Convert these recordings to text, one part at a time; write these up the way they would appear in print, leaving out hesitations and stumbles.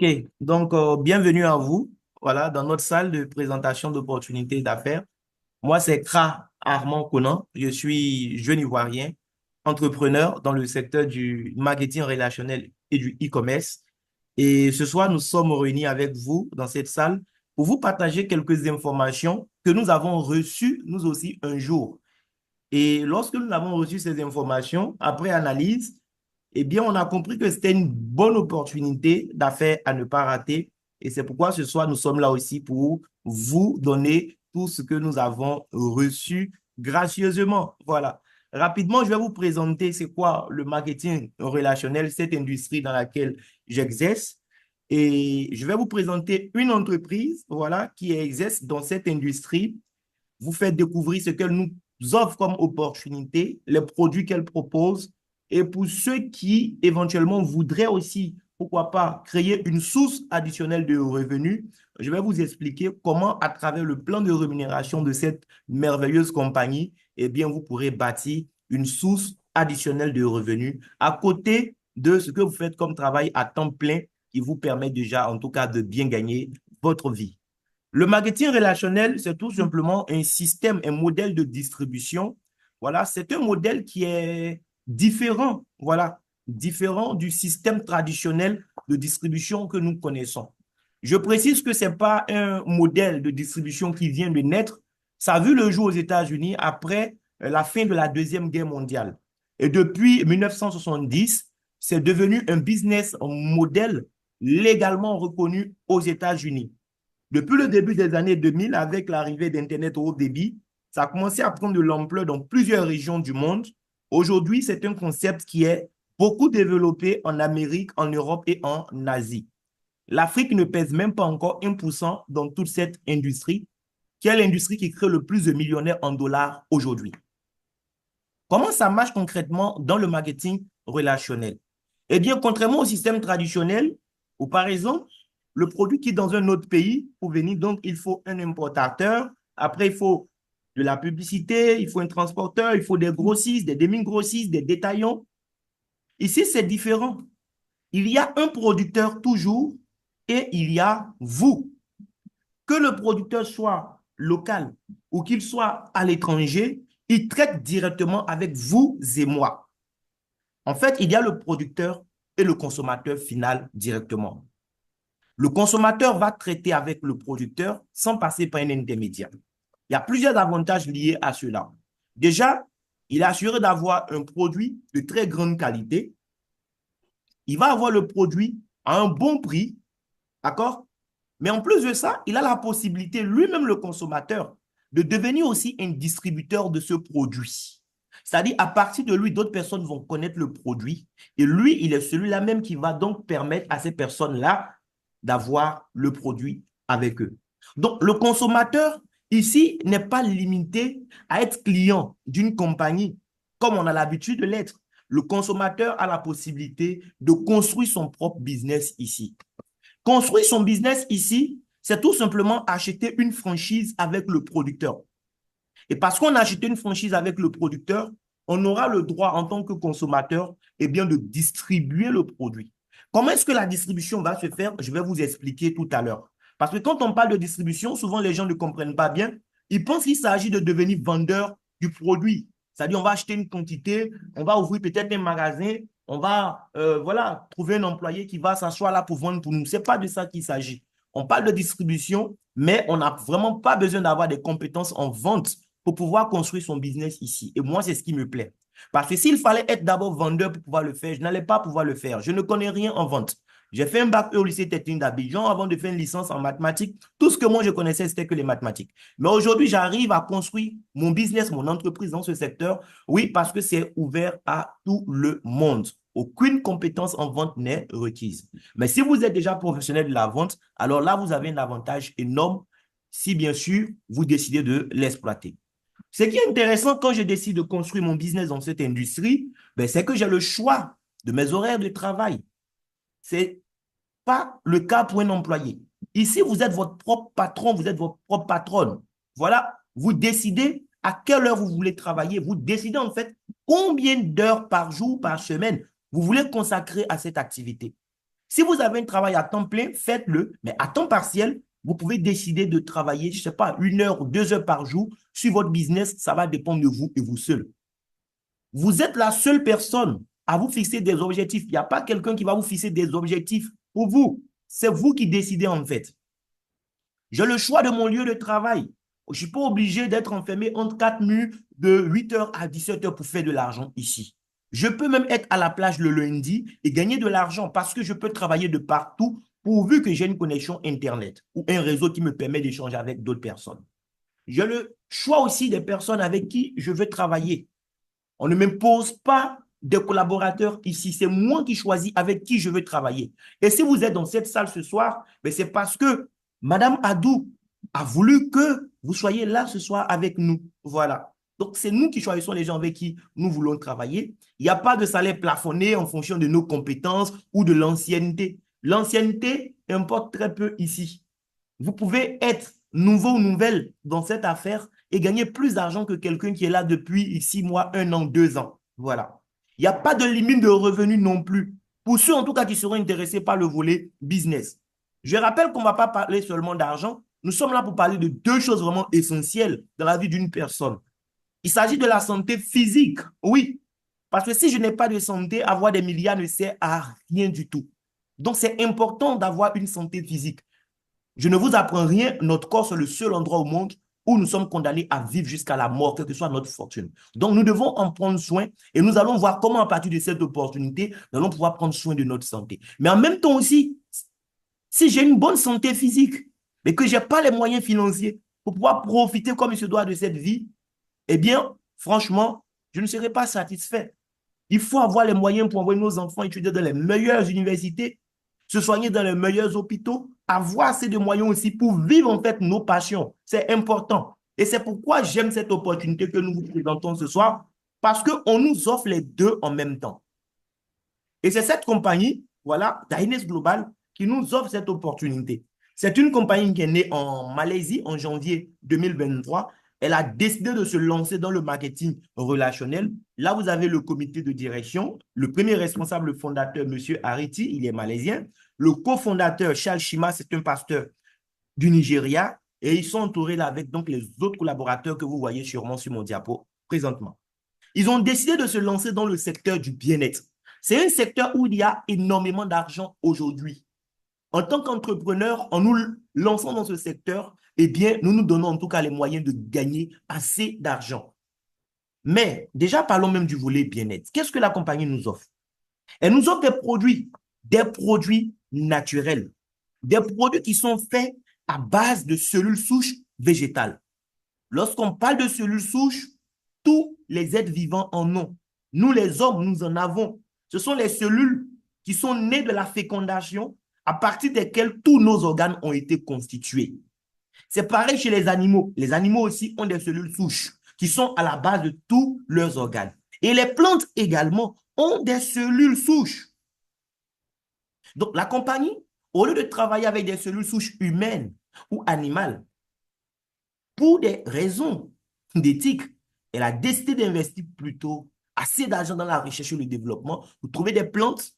OK, donc bienvenue à vous, voilà, dans notre salle de présentation d'opportunités d'affaires. Moi, c'est Kra Armand Conan. Je suis jeune Ivoirien, entrepreneur dans le secteur du marketing relationnel et du e-commerce. Et ce soir, nous sommes réunis avec vous dans cette salle pour vous partager quelques informations que nous avons reçues, nous aussi, un jour. Et lorsque nous avons reçu ces informations, après analyse, eh bien, on a compris que c'était une bonne opportunité d'affaires à ne pas rater. Et c'est pourquoi ce soir, nous sommes là aussi pour vous donner tout ce que nous avons reçu gracieusement. Voilà. Rapidement, je vais vous présenter c'est quoi le marketing relationnel, cette industrie dans laquelle j'exerce. Et je vais vous présenter une entreprise, voilà, qui exerce dans cette industrie, vous faites découvrir ce qu'elle nous offre comme opportunité, les produits qu'elle propose. Et pour ceux qui éventuellement voudraient aussi, pourquoi pas, créer une source additionnelle de revenus, je vais vous expliquer comment, à travers le plan de rémunération de cette merveilleuse compagnie, eh bien, vous pourrez bâtir une source additionnelle de revenus à côté de ce que vous faites comme travail à temps plein qui vous permet déjà, en tout cas, de bien gagner votre vie. Le marketing relationnel, c'est tout simplement un système, un modèle de distribution. Voilà, c'est un modèle qui est différent, voilà, différent du système traditionnel de distribution que nous connaissons. Je précise que ce n'est pas un modèle de distribution qui vient de naître. Ça a vu le jour aux États-Unis après la fin de la Deuxième Guerre mondiale. Et depuis 1970, c'est devenu un business model légalement reconnu aux États-Unis. Depuis le début des années 2000, avec l'arrivée d'Internet au haut débit, ça a commencé à prendre de l'ampleur dans plusieurs régions du monde. Aujourd'hui, c'est un concept qui est beaucoup développé en Amérique, en Europe et en Asie. L'Afrique ne pèse même pas encore 1% dans toute cette industrie, qui est l'industrie qui crée le plus de millionnaires en dollars aujourd'hui. Comment ça marche concrètement dans le marketing relationnel? Eh bien, contrairement au système traditionnel, où par exemple, le produit qui est dans un autre pays, pour venir, donc il faut un importateur, après il faut de la publicité, il faut un transporteur, il faut des grossistes, des demi-grossistes, des détaillants. Ici, c'est différent. Il y a un producteur toujours et il y a vous. Que le producteur soit local ou qu'il soit à l'étranger, il traite directement avec vous et moi. En fait, il y a le producteur et le consommateur final directement. Le consommateur va traiter avec le producteur sans passer par un intermédiaire. Il y a plusieurs avantages liés à cela. Déjà, il est assuré d'avoir un produit de très grande qualité. Il va avoir le produit à un bon prix, d'accord? Mais en plus de ça, il a la possibilité, lui-même le consommateur, de devenir aussi un distributeur de ce produit. C'est-à-dire, à partir de lui, d'autres personnes vont connaître le produit et lui, il est celui-là même qui va donc permettre à ces personnes-là d'avoir le produit avec eux. Donc, le consommateur, ici, n'est pas limité à être client d'une compagnie comme on a l'habitude de l'être. Le consommateur a la possibilité de construire son propre business ici. Construire son business ici, c'est tout simplement acheter une franchise avec le producteur. Et parce qu'on a acheté une franchise avec le producteur, on aura le droit en tant que consommateur eh bien, de distribuer le produit. Comment est-ce que la distribution va se faire? Je vais vous expliquer tout à l'heure. Parce que quand on parle de distribution, souvent les gens ne comprennent pas bien. Ils pensent qu'il s'agit de devenir vendeur du produit. C'est-à-dire, on va acheter une quantité, on va ouvrir peut-être un magasin, on va voilà, trouver un employé qui va s'asseoir là pour vendre pour nous. Ce n'est pas de ça qu'il s'agit. On parle de distribution, mais on n'a vraiment pas besoin d'avoir des compétences en vente pour pouvoir construire son business ici. Et moi, c'est ce qui me plaît. Parce que s'il fallait être d'abord vendeur pour pouvoir le faire, je n'allais pas pouvoir le faire. Je ne connais rien en vente. J'ai fait un bac E au lycée technique d'Abidjan avant de faire une licence en mathématiques. Tout ce que moi je connaissais, c'était que les mathématiques. Mais aujourd'hui, j'arrive à construire mon business, mon entreprise dans ce secteur. Oui, parce que c'est ouvert à tout le monde. Aucune compétence en vente n'est requise. Mais si vous êtes déjà professionnel de la vente, alors là, vous avez un avantage énorme si bien sûr vous décidez de l'exploiter. Ce qui est intéressant quand je décide de construire mon business dans cette industrie, ben, c'est que j'ai le choix de mes horaires de travail. Ce n'est pas le cas pour un employé. Ici, vous êtes votre propre patron, vous êtes votre propre patronne. Voilà, vous décidez à quelle heure vous voulez travailler. Vous décidez en fait combien d'heures par jour, par semaine, vous voulez consacrer à cette activité. Si vous avez un travail à temps plein, faites-le, mais à temps partiel, vous pouvez décider de travailler, je ne sais pas, 1 heure ou 2 heures par jour sur votre business. Ça va dépendre de vous et vous seul. Vous êtes la seule personne à vous fixer des objectifs. Il n'y a pas quelqu'un qui va vous fixer des objectifs pour vous. C'est vous qui décidez en fait. J'ai le choix de mon lieu de travail. Je ne suis pas obligé d'être enfermé entre 4 murs de 8 heures à 17 heures pour faire de l'argent ici. Je peux même être à la plage le lundi et gagner de l'argent parce que je peux travailler de partout pourvu que j'ai une connexion Internet ou un réseau qui me permet d'échanger avec d'autres personnes. J'ai le choix aussi des personnes avec qui je veux travailler. On ne m'impose pas des collaborateurs ici. C'est moi qui choisis avec qui je veux travailler. Et si vous êtes dans cette salle ce soir, c'est parce que Madame Adou a voulu que vous soyez là ce soir avec nous. Voilà. Donc, c'est nous qui choisissons les gens avec qui nous voulons travailler. Il n'y a pas de salaire plafonné en fonction de nos compétences ou de l'ancienneté. L'ancienneté importe très peu ici. Vous pouvez être nouveau ou nouvelle dans cette affaire et gagner plus d'argent que quelqu'un qui est là depuis 6 mois, 1 an, 2 ans. Voilà. Il n'y a pas de limite de revenus non plus. Pour ceux en tout cas qui seront intéressés par le volet business. Je rappelle qu'on ne va pas parler seulement d'argent. Nous sommes là pour parler de deux choses vraiment essentielles dans la vie d'une personne. Il s'agit de la santé physique, oui. Parce que si je n'ai pas de santé, avoir des milliards ne sert à rien du tout. Donc, c'est important d'avoir une santé physique. Je ne vous apprends rien, notre corps, c'est le seul endroit au monde où nous sommes condamnés à vivre jusqu'à la mort, quelle que soit notre fortune. Donc, nous devons en prendre soin et nous allons voir comment, à partir de cette opportunité, nous allons pouvoir prendre soin de notre santé. Mais en même temps aussi, si j'ai une bonne santé physique, mais que je n'ai pas les moyens financiers pour pouvoir profiter comme il se doit de cette vie, eh bien, franchement, je ne serai pas satisfait. Il faut avoir les moyens pour envoyer nos enfants étudier dans les meilleures universités, se soigner dans les meilleurs hôpitaux, avoir assez de moyens aussi pour vivre en fait nos passions. C'est important. Et c'est pourquoi j'aime cette opportunité que nous vous présentons ce soir, parce qu'on nous offre les deux en même temps. Et c'est cette compagnie, voilà, Dyness Global, qui nous offre cette opportunité. C'est une compagnie qui est née en Malaisie en janvier 2023. Elle a décidé de se lancer dans le marketing relationnel. Là, vous avez le comité de direction. Le premier responsable, le fondateur, M. Ariti, il est malaisien. Le cofondateur, Charles Shima, c'est un pasteur du Nigeria. Et ils sont entourés là avec donc les autres collaborateurs que vous voyez sûrement sur mon diapo présentement. Ils ont décidé de se lancer dans le secteur du bien-être. C'est un secteur où il y a énormément d'argent aujourd'hui. En tant qu'entrepreneur, en nous lançant dans ce secteur, eh bien, nous nous donnons en tout cas les moyens de gagner assez d'argent. Mais déjà, parlons même du volet bien-être. Qu'est-ce que la compagnie nous offre? Elle nous offre des produits naturels, des produits qui sont faits à base de cellules souches végétales. Lorsqu'on parle de cellules souches, tous les êtres vivants en ont. Nous, les hommes, nous en avons. Ce sont les cellules qui sont nées de la fécondation à partir desquelles tous nos organes ont été constitués. C'est pareil chez les animaux. Les animaux aussi ont des cellules souches qui sont à la base de tous leurs organes. Et les plantes également ont des cellules souches. Donc, la compagnie, au lieu de travailler avec des cellules souches humaines ou animales, pour des raisons d'éthique, elle a décidé d'investir plutôt assez d'argent dans la recherche et le développement pour trouver des plantes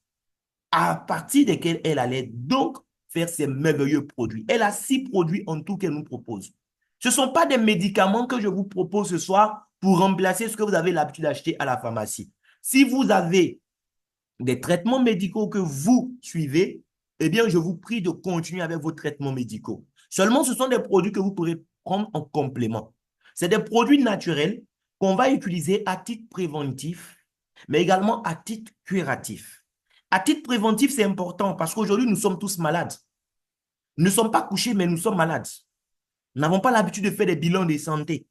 à partir desquelles elle allait donc faire ces merveilleux produits. Elle a 6 produits en tout qu'elle nous propose. Ce ne sont pas des médicaments que je vous propose ce soir pour remplacer ce que vous avez l'habitude d'acheter à la pharmacie. Si vous avez des traitements médicaux que vous suivez, eh bien, je vous prie de continuer avec vos traitements médicaux. Seulement, ce sont des produits que vous pourrez prendre en complément. C'est des produits naturels qu'on va utiliser à titre préventif, mais également à titre curatif. À titre préventif, c'est important parce qu'aujourd'hui, nous sommes tous malades. Nous ne sommes pas couchés, mais nous sommes malades. Nous n'avons pas l'habitude de faire des bilans de santé.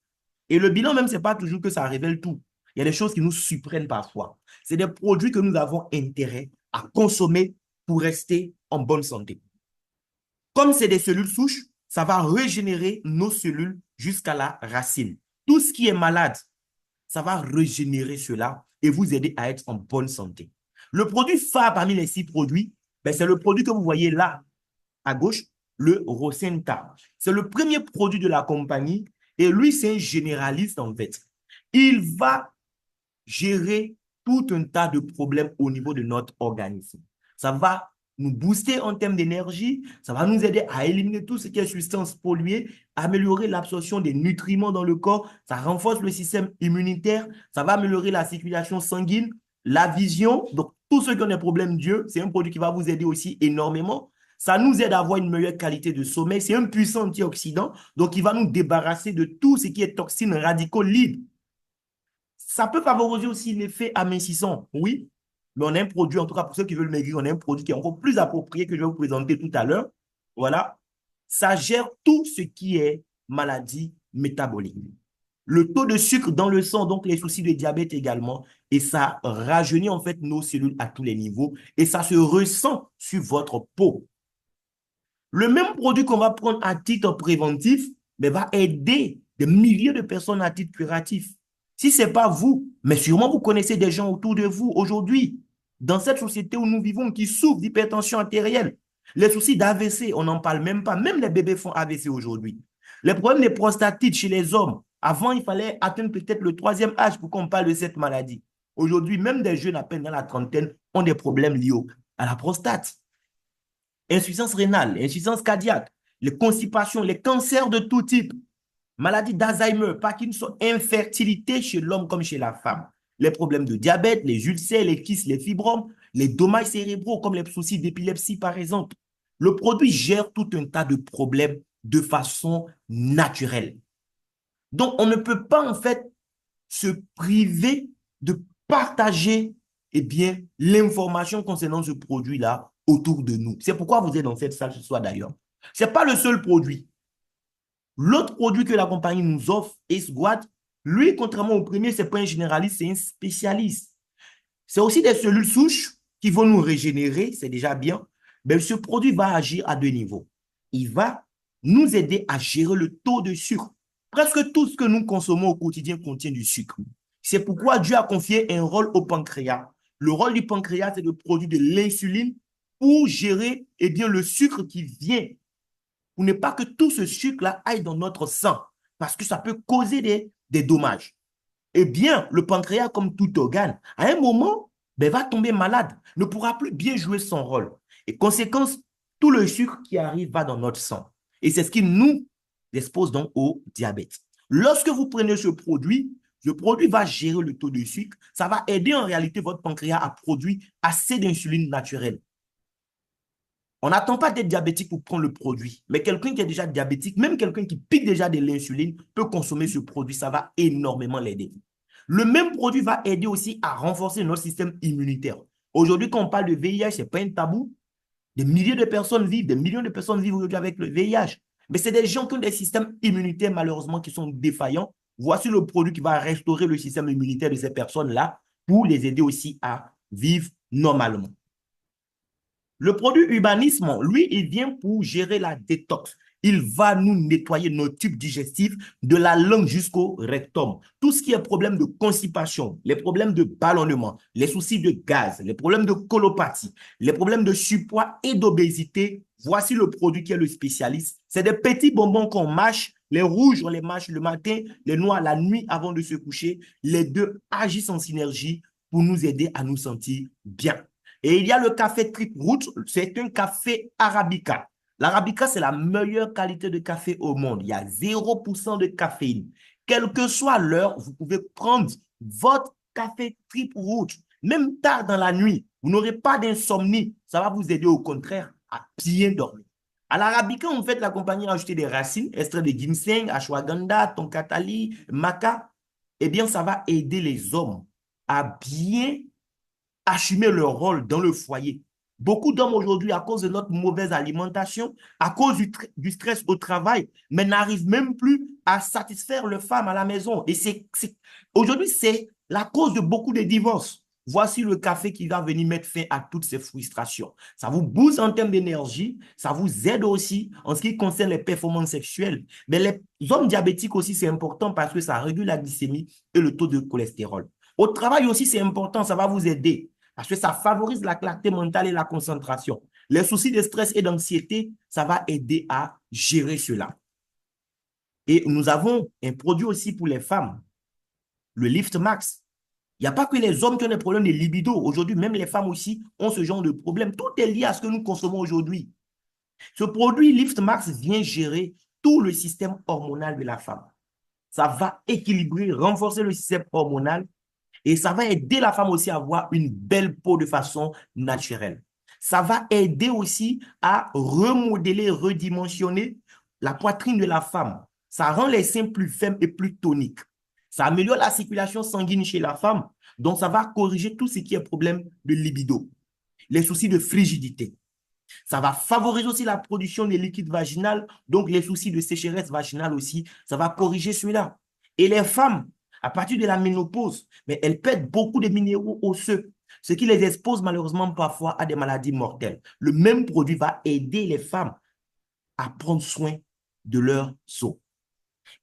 Et le bilan même, ce n'est pas toujours que ça révèle tout. Il y a des choses qui nous surprennent parfois. C'est des produits que nous avons intérêt à consommer pour rester en bonne santé. Comme c'est des cellules souches, ça va régénérer nos cellules jusqu'à la racine. Tout ce qui est malade, ça va régénérer cela et vous aider à être en bonne santé. Le produit phare parmi les 6 produits, c'est le produit que vous voyez là, à gauche, le Rosenta. C'est le premier produit de la compagnie et lui, c'est un généraliste en fait. Il va gérer tout un tas de problèmes au niveau de notre organisme. Ça va nous booster en termes d'énergie, ça va nous aider à éliminer tout ce qui est substances polluées, améliorer l'absorption des nutriments dans le corps, ça renforce le système immunitaire, ça va améliorer la circulation sanguine, la vision. Donc, tous ceux qui ont des problèmes d'yeux, c'est un produit qui va vous aider aussi énormément. Ça nous aide à avoir une meilleure qualité de sommeil. C'est un puissant antioxydant, donc il va nous débarrasser de tout ce qui est toxines radicaux libres. Ça peut favoriser aussi l'effet amincissant, oui, mais on a un produit, en tout cas pour ceux qui veulent maigrir, on a un produit qui est encore plus approprié que je vais vous présenter tout à l'heure. Voilà, ça gère tout ce qui est maladie métabolique. Le taux de sucre dans le sang, donc les soucis de diabète également, et ça rajeunit en fait nos cellules à tous les niveaux et ça se ressent sur votre peau. Le même produit qu'on va prendre à titre préventif, mais va aider des milliers de personnes à titre curatif. Si ce n'est pas vous, mais sûrement vous connaissez des gens autour de vous aujourd'hui, dans cette société où nous vivons, qui souffrent d'hypertension artérielle. Les soucis d'AVC, on n'en parle même pas. Même les bébés font AVC aujourd'hui. Les problèmes de prostatite chez les hommes. Avant, il fallait atteindre peut-être le 3e âge pour qu'on parle de cette maladie. Aujourd'hui, même des jeunes à peine dans la trentaine ont des problèmes liés à la prostate. Insuffisance rénale, insuffisance cardiaque, les constipations, les cancers de tout type, maladie d'Alzheimer, Parkinson, infertilité chez l'homme comme chez la femme, les problèmes de diabète, les ulcères, les kystes, les fibromes, les dommages cérébraux comme les soucis d'épilepsie par exemple. Le produit gère tout un tas de problèmes de façon naturelle. Donc, on ne peut pas en fait se priver de partager eh bien, l'information concernant ce produit-là autour de nous. C'est pourquoi vous êtes dans cette salle ce soir d'ailleurs. Ce n'est pas le seul produit. L'autre produit que la compagnie nous offre, Ace Guard, lui, contrairement au premier, ce n'est pas un généraliste, c'est un spécialiste. C'est aussi des cellules souches qui vont nous régénérer, c'est déjà bien. Mais ce produit va agir à 2 niveaux. Il va nous aider à gérer le taux de sucre. Presque tout ce que nous consommons au quotidien contient du sucre. C'est pourquoi Dieu a confié un rôle au pancréas. Le rôle du pancréas, c'est de produire de l'insuline pour gérer eh bien, le sucre qui vient. Pour ne pas que tout ce sucre-là aille dans notre sang, parce que ça peut causer des dommages. Eh bien, le pancréas, comme tout organe, à un moment, ben, va tomber malade, ne pourra plus bien jouer son rôle. Et conséquence, tout le sucre qui arrive va dans notre sang. Et c'est ce qui nous expose donc au diabète. Lorsque vous prenez ce produit va gérer le taux de sucre. Ça va aider en réalité votre pancréas à produire assez d'insuline naturelle. On n'attend pas d'être diabétique pour prendre le produit, mais quelqu'un qui est déjà diabétique, même quelqu'un qui pique déjà de l'insuline, peut consommer ce produit. Ça va énormément l'aider. Le même produit va aider aussi à renforcer notre système immunitaire. Aujourd'hui, quand on parle de VIH, ce n'est pas un tabou. Des milliers de personnes vivent, des millions de personnes vivent aujourd'hui avec le VIH. Mais c'est des gens qui ont des systèmes immunitaires, malheureusement, qui sont défaillants. Voici le produit qui va restaurer le système immunitaire de ces personnes-là pour les aider aussi à vivre normalement. Le produit Urbanisme, lui, il vient pour gérer la détox. Il va nous nettoyer nos tubes digestifs de la langue jusqu'au rectum. Tout ce qui est problème de constipation, les problèmes de ballonnement, les soucis de gaz, les problèmes de colopathie, les problèmes de surpoids et d'obésité, voici le produit qui est le spécialiste. C'est des petits bonbons qu'on mâche. Les rouges, on les mâche le matin, les noirs la nuit avant de se coucher. Les deux agissent en synergie pour nous aider à nous sentir bien. Et il y a le café Trip Root, c'est un café Arabica. L'Arabica, c'est la meilleure qualité de café au monde. Il y a 0% de caféine. Quelle que soit l'heure, vous pouvez prendre votre café Trip Root, même tard dans la nuit. Vous n'aurez pas d'insomnie. Ça va vous aider au contraire à bien dormir. À l'Arabica, en fait, la compagnie a ajouté des racines, extraits de ginseng, ashwagandha, tonkatali, maca. Eh bien, ça va aider les hommes à bien assumer leur rôle dans le foyer. Beaucoup d'hommes aujourd'hui, à cause de notre mauvaise alimentation, à cause du stress au travail, mais n'arrivent même plus à satisfaire leurs femmes à la maison. Et aujourd'hui, c'est la cause de beaucoup de divorces. Voici le café qui va venir mettre fin à toutes ces frustrations. Ça vous booste en termes d'énergie, ça vous aide aussi en ce qui concerne les performances sexuelles. Mais les hommes diabétiques aussi, c'est important parce que ça régule la glycémie et le taux de cholestérol. Au travail aussi, c'est important, ça va vous aider parce que ça favorise la clarté mentale et la concentration. Les soucis de stress et d'anxiété, ça va aider à gérer cela. Et nous avons un produit aussi pour les femmes, le Lift Max. Il n'y a pas que les hommes qui ont des problèmes de libido. Aujourd'hui, même les femmes aussi ont ce genre de problème. Tout est lié à ce que nous consommons aujourd'hui. Ce produit Lift Max vient gérer tout le système hormonal de la femme. Ça va équilibrer, renforcer le système hormonal et ça va aider la femme aussi à avoir une belle peau de façon naturelle. Ça va aider aussi à remodeler, redimensionner la poitrine de la femme. Ça rend les seins plus fermes et plus toniques. Ça améliore la circulation sanguine chez la femme. Donc, ça va corriger tout ce qui est problème de libido, les soucis de frigidité. Ça va favoriser aussi la production des liquides vaginales, donc les soucis de sécheresse vaginale aussi, ça va corriger celui-là. Et les femmes, à partir de la ménopause, mais elles perdent beaucoup de minéraux osseux, ce qui les expose malheureusement parfois à des maladies mortelles. Le même produit va aider les femmes à prendre soin de leur os.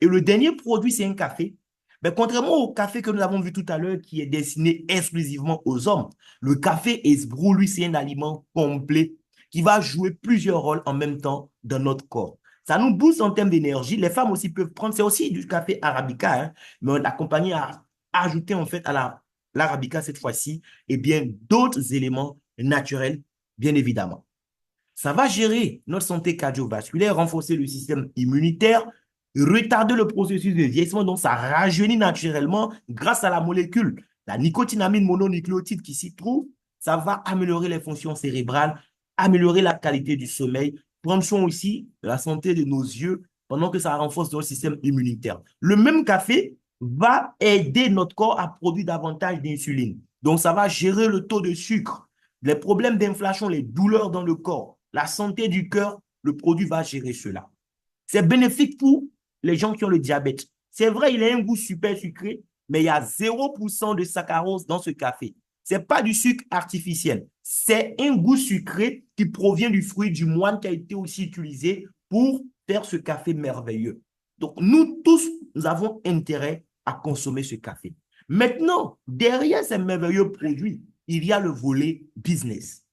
Et le dernier produit, c'est un café. Mais contrairement au café que nous avons vu tout à l'heure, qui est destiné exclusivement aux hommes, le café Esbro, lui, c'est un aliment complet qui va jouer plusieurs rôles en même temps dans notre corps. Ça nous booste en termes d'énergie. Les femmes aussi peuvent prendre, c'est aussi du café arabica, hein, mais la compagnie a ajouté en fait à l'arabica cette fois-ci, eh bien, d'autres éléments naturels, bien évidemment. Ça va gérer notre santé cardiovasculaire, renforcer le système immunitaire, retarder le processus de vieillissement, donc ça rajeunit naturellement grâce à la molécule, la nicotinamide mononucléotide qui s'y trouve. Ça va améliorer les fonctions cérébrales, améliorer la qualité du sommeil, prendre soin aussi de la santé de nos yeux pendant que ça renforce notre système immunitaire. Le même café va aider notre corps à produire davantage d'insuline. Donc, ça va gérer le taux de sucre, les problèmes d'inflation, les douleurs dans le corps, la santé du cœur, le produit va gérer cela. C'est bénéfique pour les gens qui ont le diabète. C'est vrai, il a un goût super sucré, mais il y a 0% de saccharose dans ce café. Ce n'est pas du sucre artificiel. C'est un goût sucré qui provient du fruit du moine qui a été aussi utilisé pour faire ce café merveilleux. Donc, nous tous, nous avons intérêt à consommer ce café. Maintenant, derrière ces merveilleux produits, il y a le volet business.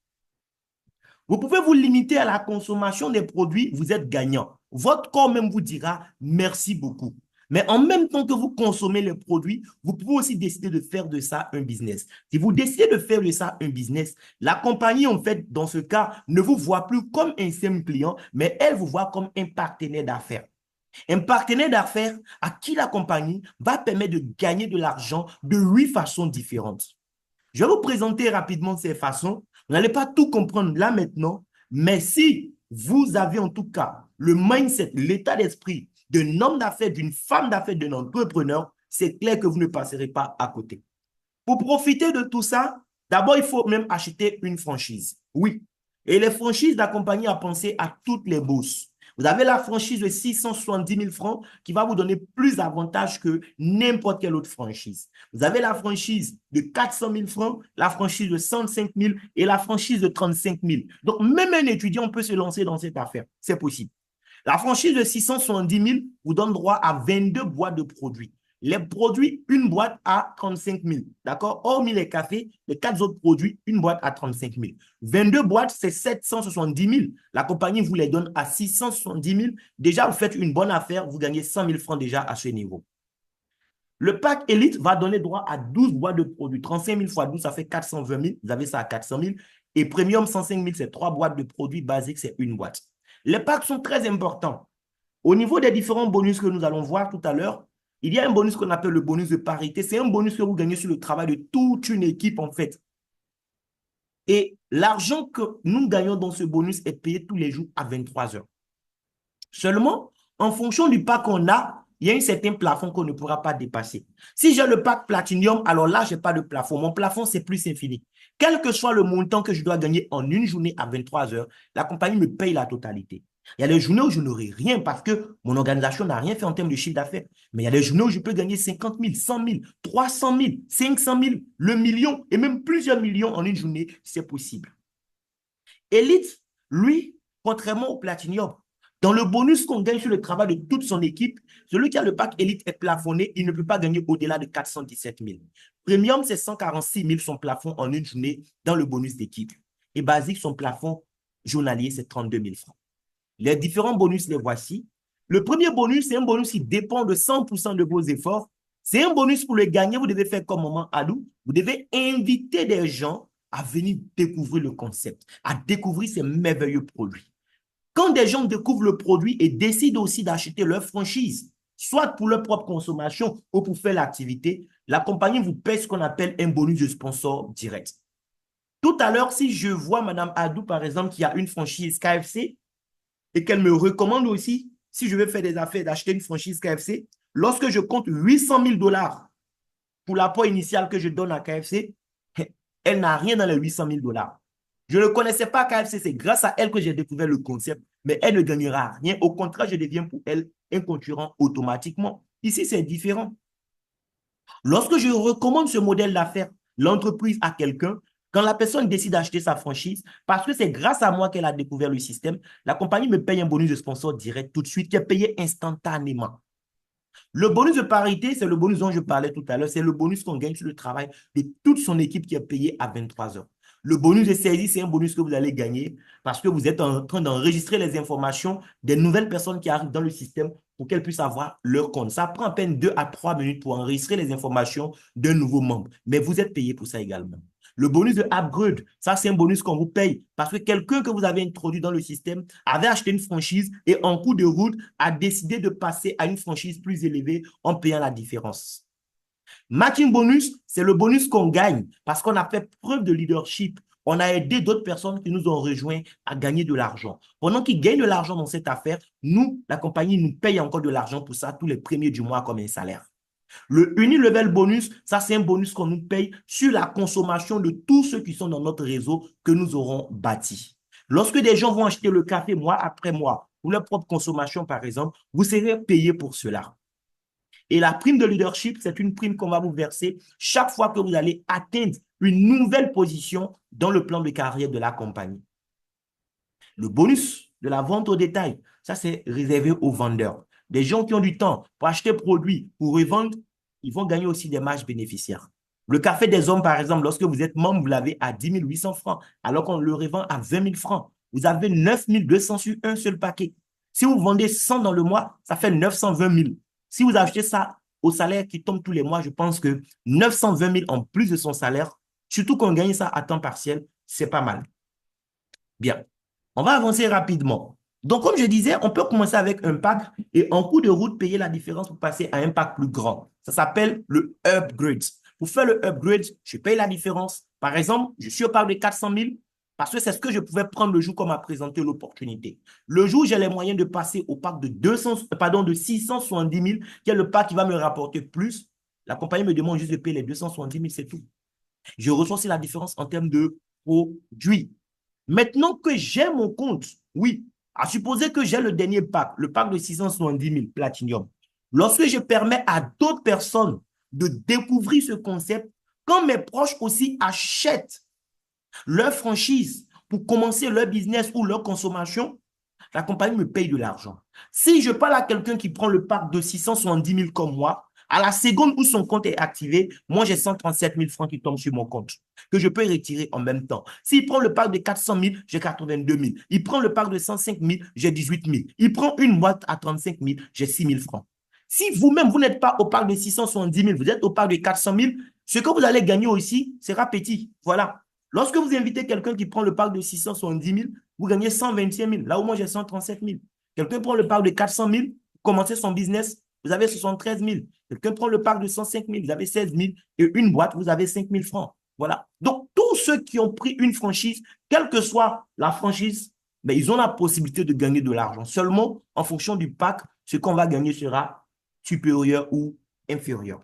Vous pouvez vous limiter à la consommation des produits, vous êtes gagnant. Votre corps même vous dira merci beaucoup. Mais en même temps que vous consommez les produits, vous pouvez aussi décider de faire de ça un business. Si vous décidez de faire de ça un business, la compagnie, en fait, dans ce cas, ne vous voit plus comme un simple client, mais elle vous voit comme un partenaire d'affaires. Un partenaire d'affaires à qui la compagnie va permettre de gagner de l'argent de 8 façons différentes. Je vais vous présenter rapidement ces façons. Vous n'allez pas tout comprendre là maintenant, mais si vous avez en tout cas le mindset, l'état d'esprit d'un homme d'affaires, d'une femme d'affaires, d'un entrepreneur, c'est clair que vous ne passerez pas à côté. Pour profiter de tout ça, d'abord, il faut même acheter une franchise. Oui. Et les franchises, la compagnie a pensé à toutes les bourses. Vous avez la franchise de 670 000 francs qui va vous donner plus d'avantages que n'importe quelle autre franchise. Vous avez la franchise de 400 000 francs, la franchise de 105 000 et la franchise de 35 000. Donc, même un étudiant peut se lancer dans cette affaire. C'est possible. La franchise de 670 000 vous donne droit à 22 boîtes de produits. Les produits, une boîte à 35 000. D'accord? Hormis les cafés, les 4 autres produits, une boîte à 35 000. 22 boîtes, c'est 770 000. La compagnie vous les donne à 670 000. Déjà, vous faites une bonne affaire, vous gagnez 100 000 francs déjà à ce niveau. Le pack Elite va donner droit à 12 boîtes de produits. 35 000 fois 12, ça fait 420 000. Vous avez ça à 400 000. Et Premium 105 000, c'est 3 boîtes de produits. Basiques, c'est une boîte. Les packs sont très importants. Au niveau des différents bonus que nous allons voir tout à l'heure, il y a un bonus qu'on appelle le bonus de parité. C'est un bonus que vous gagnez sur le travail de toute une équipe, en fait. Et l'argent que nous gagnons dans ce bonus est payé tous les jours à 23 heures. Seulement, en fonction du pack qu'on a, il y a un certain plafond qu'on ne pourra pas dépasser. Si j'ai le pack Platinum, alors là, je n'ai pas de plafond. Mon plafond, c'est plus infini. Quel que soit le montant que je dois gagner en une journée à 23 heures, la compagnie me paye la totalité. Il y a des journées où je n'aurai rien parce que mon organisation n'a rien fait en termes de chiffre d'affaires. Mais il y a des journées où je peux gagner 50 000, 100 000, 300 000, 500 000, le million et même plusieurs millions en une journée, c'est possible. Elite, lui, contrairement au Platinum, dans le bonus qu'on gagne sur le travail de toute son équipe, celui qui a le pack Elite est plafonné, il ne peut pas gagner au-delà de 417 000. Premium, c'est 146 000 son plafond en une journée dans le bonus d'équipe. Et basique, son plafond journalier, c'est 32 000 francs. Les différents bonus, les voici. Le premier bonus, c'est un bonus qui dépend de 100% de vos efforts. C'est un bonus pour le gagner. Vous devez faire comme Maman Adou. Vous devez inviter des gens à venir découvrir le concept, à découvrir ces merveilleux produits. Quand des gens découvrent le produit et décident aussi d'acheter leur franchise, soit pour leur propre consommation ou pour faire l'activité, la compagnie vous paie ce qu'on appelle un bonus de sponsor direct. Tout à l'heure, si je vois Mme Adou, par exemple, qui a une franchise KFC et qu'elle me recommande aussi, si je veux faire des affaires, d'acheter une franchise KFC, lorsque je compte 800 000 dollars pour l'apport initial que je donne à KFC, elle n'a rien dans les 800 000 dollars. Je ne connaissais pas KFC, c'est grâce à elle que j'ai découvert le concept, mais elle ne gagnera rien. Au contraire, je deviens pour elle un concurrent automatiquement. Ici, c'est différent. Lorsque je recommande ce modèle d'affaires, l'entreprise à quelqu'un, quand la personne décide d'acheter sa franchise, parce que c'est grâce à moi qu'elle a découvert le système, la compagnie me paye un bonus de sponsor direct tout de suite, qui est payé instantanément. Le bonus de parité, c'est le bonus dont je parlais tout à l'heure. C'est le bonus qu'on gagne sur le travail de toute son équipe qui est payé à 23 heures. Le bonus de saisie, c'est un bonus que vous allez gagner parce que vous êtes en train d'enregistrer les informations des nouvelles personnes qui arrivent dans le système pour qu'elles puissent avoir leur compte. Ça prend à peine 2 à 3 minutes pour enregistrer les informations d'un nouveau membre. Mais vous êtes payé pour ça également. Le bonus de upgrade, ça c'est un bonus qu'on vous paye parce que quelqu'un que vous avez introduit dans le système avait acheté une franchise et en cours de route a décidé de passer à une franchise plus élevée en payant la différence. Matching bonus, c'est le bonus qu'on gagne parce qu'on a fait preuve de leadership. On a aidé d'autres personnes qui nous ont rejoints à gagner de l'argent. Pendant qu'ils gagnent de l'argent dans cette affaire, nous, la compagnie nous paye encore de l'argent pour ça tous les premiers du mois comme un salaire. Le Unilevel bonus, ça c'est un bonus qu'on nous paye sur la consommation de tous ceux qui sont dans notre réseau que nous aurons bâti. Lorsque des gens vont acheter le café mois après mois, pour leur propre consommation par exemple, vous serez payé pour cela. Et la prime de leadership, c'est une prime qu'on va vous verser chaque fois que vous allez atteindre une nouvelle position dans le plan de carrière de la compagnie. Le bonus de la vente au détail, ça c'est réservé aux vendeurs. Des gens qui ont du temps pour acheter produits, pour revendre, ils vont gagner aussi des marges bénéficiaires. Le café des hommes, par exemple, lorsque vous êtes membre, vous l'avez à 10 800 francs, alors qu'on le revend à 20 000 francs. Vous avez 9 200 sur un seul paquet. Si vous vendez 100 dans le mois, ça fait 920 000. Si vous achetez ça au salaire qui tombe tous les mois, je pense que 920 000 en plus de son salaire, surtout qu'on gagne ça à temps partiel, c'est pas mal. Bien. On va avancer rapidement. Donc, comme je disais, on peut commencer avec un pack et en cours de route, payer la différence pour passer à un pack plus grand. Ça s'appelle le upgrade. Pour faire le upgrade, je paye la différence. Par exemple, je suis au pack de 400 000 parce que c'est ce que je pouvais prendre le jour qu'on m'a présenté l'opportunité. Le jour où j'ai les moyens de passer au pack de 670 000, qui est le pack qui va me rapporter plus, la compagnie me demande juste de payer les 270 000, c'est tout. Je reçois aussi la différence en termes de produits. Maintenant que j'ai mon compte, oui, à supposer que j'ai le dernier pack, le pack de 670 000 Platinum, lorsque je permets à d'autres personnes de découvrir ce concept, quand mes proches aussi achètent leur franchise pour commencer leur business ou leur consommation, la compagnie me paye de l'argent. Si je parle à quelqu'un qui prend le pack de 670 000 comme moi, à la seconde où son compte est activé, moi, j'ai 137 000 francs qui tombent sur mon compte, que je peux retirer en même temps. S'il prend le pack de 400 000, j'ai 82 000. Il prend le pack de 105 000, j'ai 18 000. Il prend une boîte à 35 000, j'ai 6 000 francs. Si vous-même, vous n'êtes pas au pack de 670 000, vous êtes au pack de 400 000, ce que vous allez gagner aussi sera petit. Voilà. Lorsque vous invitez quelqu'un qui prend le pack de 670 000, vous gagnez 125 000. Là où moi, j'ai 137 000. Quelqu'un prend le pack de 400 000, commencez son business, vous avez 73 000. Quelqu'un prend le pack de 105 000, vous avez 16 000. Et une boîte, vous avez 5 000 francs. Voilà. Donc, tous ceux qui ont pris une franchise, quelle que soit la franchise, ben, ils ont la possibilité de gagner de l'argent. Seulement, en fonction du pack, ce qu'on va gagner sera supérieur ou inférieur.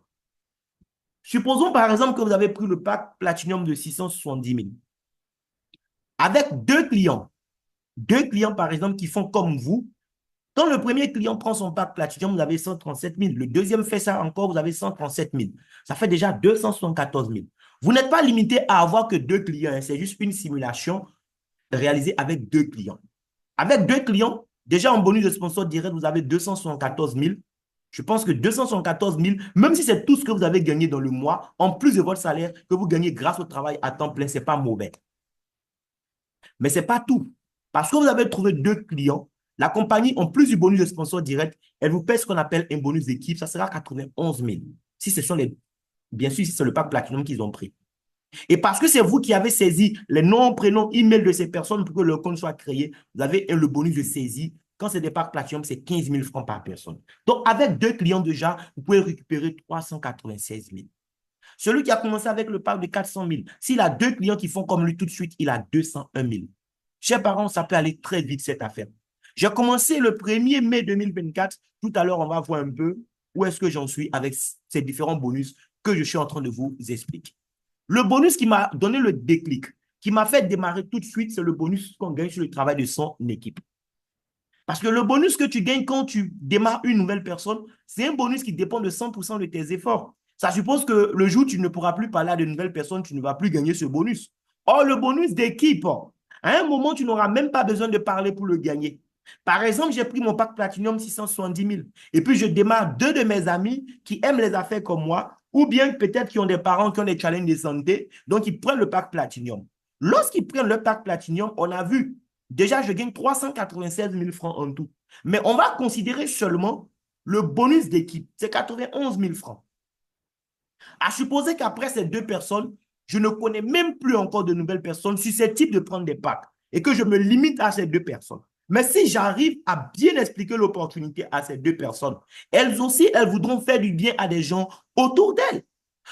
Supposons par exemple que vous avez pris le pack Platinum de 670 000. Avec deux clients par exemple qui font comme vous, quand le premier client prend son pack Platinum, vous avez 137 000. Le deuxième fait ça encore, vous avez 137 000. Ça fait déjà 274 000. Vous n'êtes pas limité à avoir que deux clients. Hein, c'est juste une simulation réalisée avec deux clients. Avec deux clients, déjà en bonus de sponsor direct, vous avez 274 000. Je pense que 274 000, même si c'est tout ce que vous avez gagné dans le mois, en plus de votre salaire que vous gagnez grâce au travail à temps plein, ce n'est pas mauvais. Mais ce n'est pas tout. Parce que vous avez trouvé deux clients, la compagnie, en plus du bonus de sponsor direct, elle vous paie ce qu'on appelle un bonus d'équipe, ça sera 91 000. Si ce sont les, bien sûr, si c'est le pack Platinum qu'ils ont pris. Et parce que c'est vous qui avez saisi les noms, prénoms, emails de ces personnes pour que leur compte soit créé, vous avez le bonus de saisie. Quand c'est des packs Platinum, c'est 15 000 francs par personne. Donc, avec 2 clients déjà, vous pouvez récupérer 396 000. Celui qui a commencé avec le pack de 400 000, s'il a 2 clients qui font comme lui tout de suite, il a 201 000. Chers parents, ça peut aller très vite cette affaire. J'ai commencé le 1er mai 2024. Tout à l'heure, on va voir un peu où est-ce que j'en suis avec ces différents bonus que je suis en train de vous expliquer. Le bonus qui m'a donné le déclic, qui m'a fait démarrer tout de suite, c'est le bonus qu'on gagne sur le travail de son équipe. Parce que le bonus que tu gagnes quand tu démarres une nouvelle personne, c'est un bonus qui dépend de 100% de tes efforts. Ça suppose que le jour où tu ne pourras plus parler à de nouvelles personnes, tu ne vas plus gagner ce bonus. Or, le bonus d'équipe, à un moment, tu n'auras même pas besoin de parler pour le gagner. Par exemple, j'ai pris mon pack Platinum 670 000 et puis je démarre 2 de mes amis qui aiment les affaires comme moi ou bien peut-être qui ont des parents qui ont des challenges de santé, donc ils prennent le pack Platinum. Lorsqu'ils prennent le pack Platinum, on a vu, déjà je gagne 396 000 francs en tout. Mais on va considérer seulement le bonus d'équipe, c'est 91 000 francs. À supposer qu'après ces 2 personnes, je ne connais même plus encore de nouvelles personnes susceptibles de prendre des packs et que je me limite à ces 2 personnes. Mais si j'arrive à bien expliquer l'opportunité à ces 2 personnes, elles aussi, elles voudront faire du bien à des gens autour d'elles.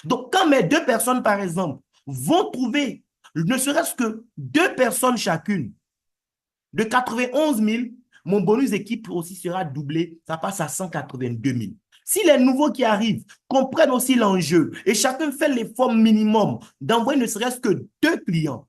Donc, quand mes 2 personnes, par exemple, vont trouver ne serait-ce que 2 personnes chacune de 91 000, mon bonus d'équipe aussi sera doublé, ça passe à 182 000. Si les nouveaux qui arrivent comprennent aussi l'enjeu et chacun fait l'effort minimum d'envoyer ne serait-ce que 2 clients,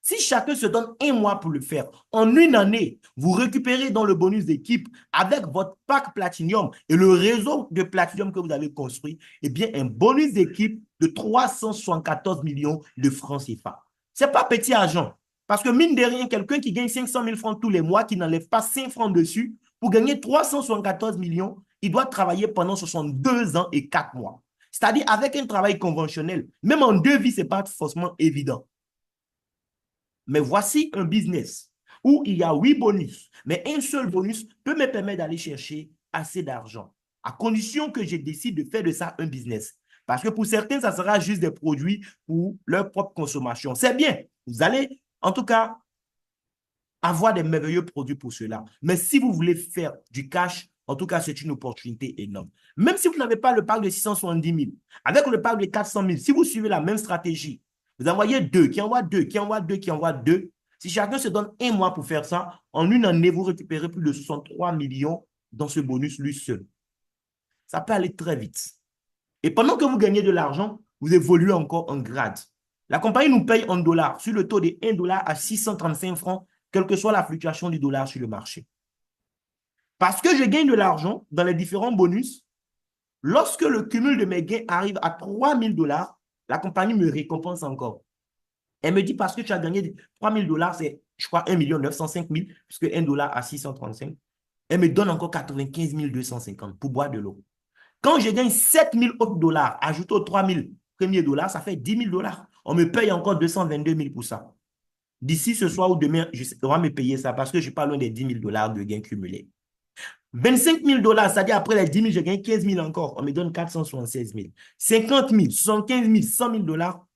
si chacun se donne un mois pour le faire, en une année, vous récupérez dans le bonus d'équipe avec votre pack Platinum et le réseau de Platinum que vous avez construit, eh bien, un bonus d'équipe de 374 millions de francs CFA. Ce n'est pas petit argent. Parce que mine de rien, quelqu'un qui gagne 500 000 francs tous les mois, qui n'enlève pas 5 francs dessus, pour gagner 374 millions, il doit travailler pendant 62 ans et 4 mois. C'est-à-dire avec un travail conventionnel, même en 2 vies, ce n'est pas forcément évident. Mais voici un business où il y a 8 bonus, mais un seul bonus peut me permettre d'aller chercher assez d'argent, à condition que je décide de faire de ça un business. Parce que pour certains, ça sera juste des produits pour leur propre consommation. C'est bien, vous allez en tout cas avoir des merveilleux produits pour cela. Mais si vous voulez faire du cash, en tout cas, c'est une opportunité énorme. Même si vous n'avez pas le pack de 670 000, avec le pack de 400 000, si vous suivez la même stratégie, vous envoyez 2, qui envoient 2, qui envoient 2, qui envoient 2. Si chacun se donne un mois pour faire ça, en une année, vous récupérez plus de 63 millions dans ce bonus lui seul. Ça peut aller très vite. Et pendant que vous gagnez de l'argent, vous évoluez encore en grade. La compagnie nous paye en dollars sur le taux de 1 dollar à 635 francs, quelle que soit la fluctuation du dollar sur le marché. Parce que je gagne de l'argent dans les différents bonus, lorsque le cumul de mes gains arrive à 3 000 dollars, la compagnie me récompense encore. Elle me dit parce que tu as gagné 3 000 dollars, c'est, je crois, 1 905 000, puisque 1 dollar à 635. Elle me donne encore 95 250 pour boire de l'eau. Quand je gagne 7 000 autres dollars, ajouté aux 3 000 premiers dollars, ça fait 10 000 dollars. On me paye encore 222 000 pour ça. D'ici ce soir ou demain, on va me payer ça parce que je parle loin des 10 000 dollars de gains cumulés. 25 000 dollars, c'est-à-dire après les 10 000, je gagne 15 000 encore. On me donne 476 000. 50 000, 75 000, 100 000 dollars,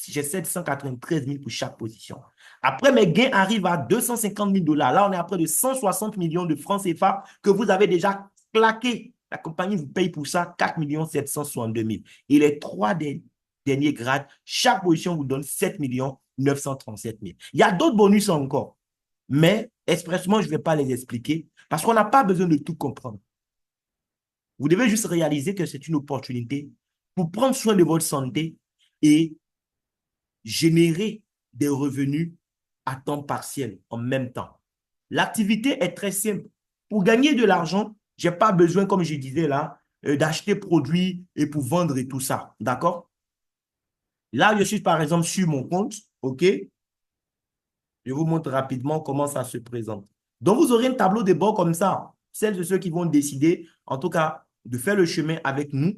j'ai 793 000 pour chaque position. Après, mes gains arrivent à 250 000 dollars. Là, on est à près de 160 millions de francs CFA que vous avez déjà claqué. La compagnie vous paye pour ça 4 762 000. Et les 3 derniers grades, chaque position vous donne 7 937 000. Il y a d'autres bonus encore, mais expressement, je ne vais pas les expliquer parce qu'on n'a pas besoin de tout comprendre. Vous devez juste réaliser que c'est une opportunité pour prendre soin de votre santé et générer des revenus à temps partiel en même temps. L'activité est très simple. Pour gagner de l'argent, je n'ai pas besoin, comme je disais là, d'acheter produits et pour vendre et tout ça. D'accord? Là, je suis par exemple sur mon compte. OK? Je vous montre rapidement comment ça se présente. Donc, vous aurez un tableau de bord comme ça. Celles et ceux qui vont décider, en tout cas, de faire le chemin avec nous.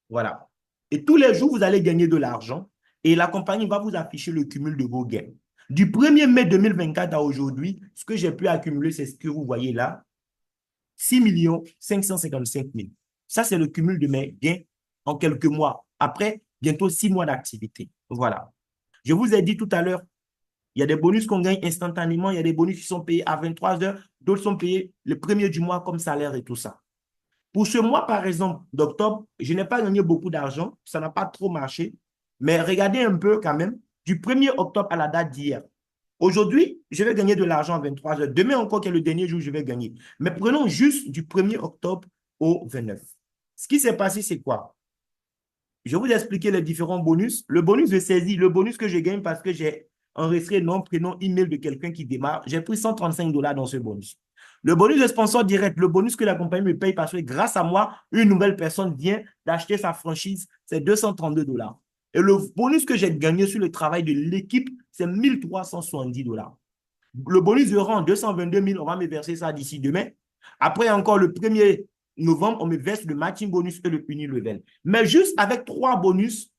Voilà. Et tous les jours, vous allez gagner de l'argent et la compagnie va vous afficher le cumul de vos gains. Du 1er mai 2024 à aujourd'hui, ce que j'ai pu accumuler, c'est ce que vous voyez là, 6 555 000. Ça, c'est le cumul de mes gains en quelques mois. Après, bientôt 6 mois d'activité. Voilà. Je vous ai dit tout à l'heure, il y a des bonus qu'on gagne instantanément, il y a des bonus qui sont payés à 23 heures, d'autres sont payés le premier du mois comme salaire et tout ça. Pour ce mois, par exemple, d'octobre, je n'ai pas gagné beaucoup d'argent, ça n'a pas trop marché, mais regardez un peu quand même, du 1er octobre à la date d'hier. Aujourd'hui, je vais gagner de l'argent à 23 heures. Demain encore, qui est le dernier jour, je vais gagner. Mais prenons juste du 1er octobre au 29. Ce qui s'est passé, c'est quoi? Je vais vous expliquer les différents bonus. Le bonus de saisie, le bonus que je gagne parce que j'ai enregistré nom, prénom, email de quelqu'un qui démarre, j'ai pris 135 dollars dans ce bonus. Le bonus de sponsor direct, le bonus que la compagnie me paye parce que grâce à moi, une nouvelle personne vient d'acheter sa franchise, c'est 232 dollars. Et le bonus que j'ai gagné sur le travail de l'équipe, c'est 1370 dollars. Le bonus de rang, 222 000, on va me verser ça d'ici demain. Après, encore le 1er novembre, on me verse le matching bonus et le unilevel. Mais juste avec 3 bonus,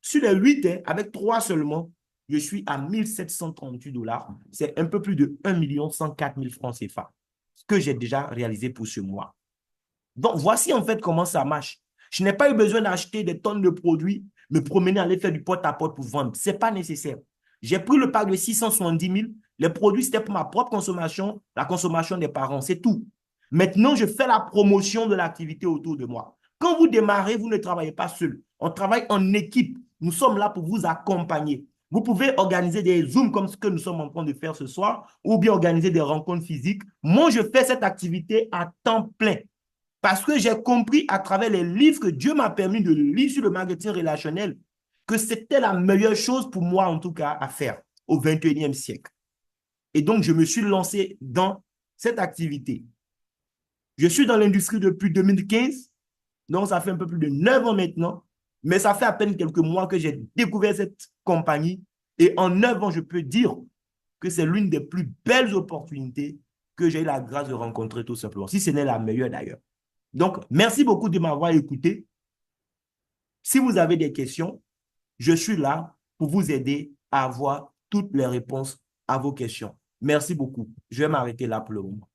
sur les 8, avec 3 seulement, je suis à 1738 dollars. C'est un peu plus de 1 104 000 francs CFA, ce que j'ai déjà réalisé pour ce mois. Donc, voici en fait comment ça marche. Je n'ai pas eu besoin d'acheter des tonnes de produits, me promener, aller faire du porte-à-porte pour vendre. Ce n'est pas nécessaire. J'ai pris le pack de 670 000. Les produits, c'était pour ma propre consommation, la consommation des parents, c'est tout. Maintenant, je fais la promotion de l'activité autour de moi. Quand vous démarrez, vous ne travaillez pas seul. On travaille en équipe. Nous sommes là pour vous accompagner. Vous pouvez organiser des Zooms comme ce que nous sommes en train de faire ce soir ou bien organiser des rencontres physiques. Moi, je fais cette activité à temps plein. Parce que j'ai compris à travers les livres que Dieu m'a permis de lire sur le marketing relationnel que c'était la meilleure chose pour moi, en tout cas, à faire au 21e siècle. Et donc, je me suis lancé dans cette activité. Je suis dans l'industrie depuis 2015, donc ça fait un peu plus de 9 ans maintenant, mais ça fait à peine quelques mois que j'ai découvert cette compagnie. Et en 9 ans, je peux dire que c'est l'une des plus belles opportunités que j'ai eu la grâce de rencontrer tout simplement, si ce n'est la meilleure d'ailleurs. Donc, merci beaucoup de m'avoir écouté. Si vous avez des questions, je suis là pour vous aider à avoir toutes les réponses à vos questions. Merci beaucoup. Je vais m'arrêter là pour le moment.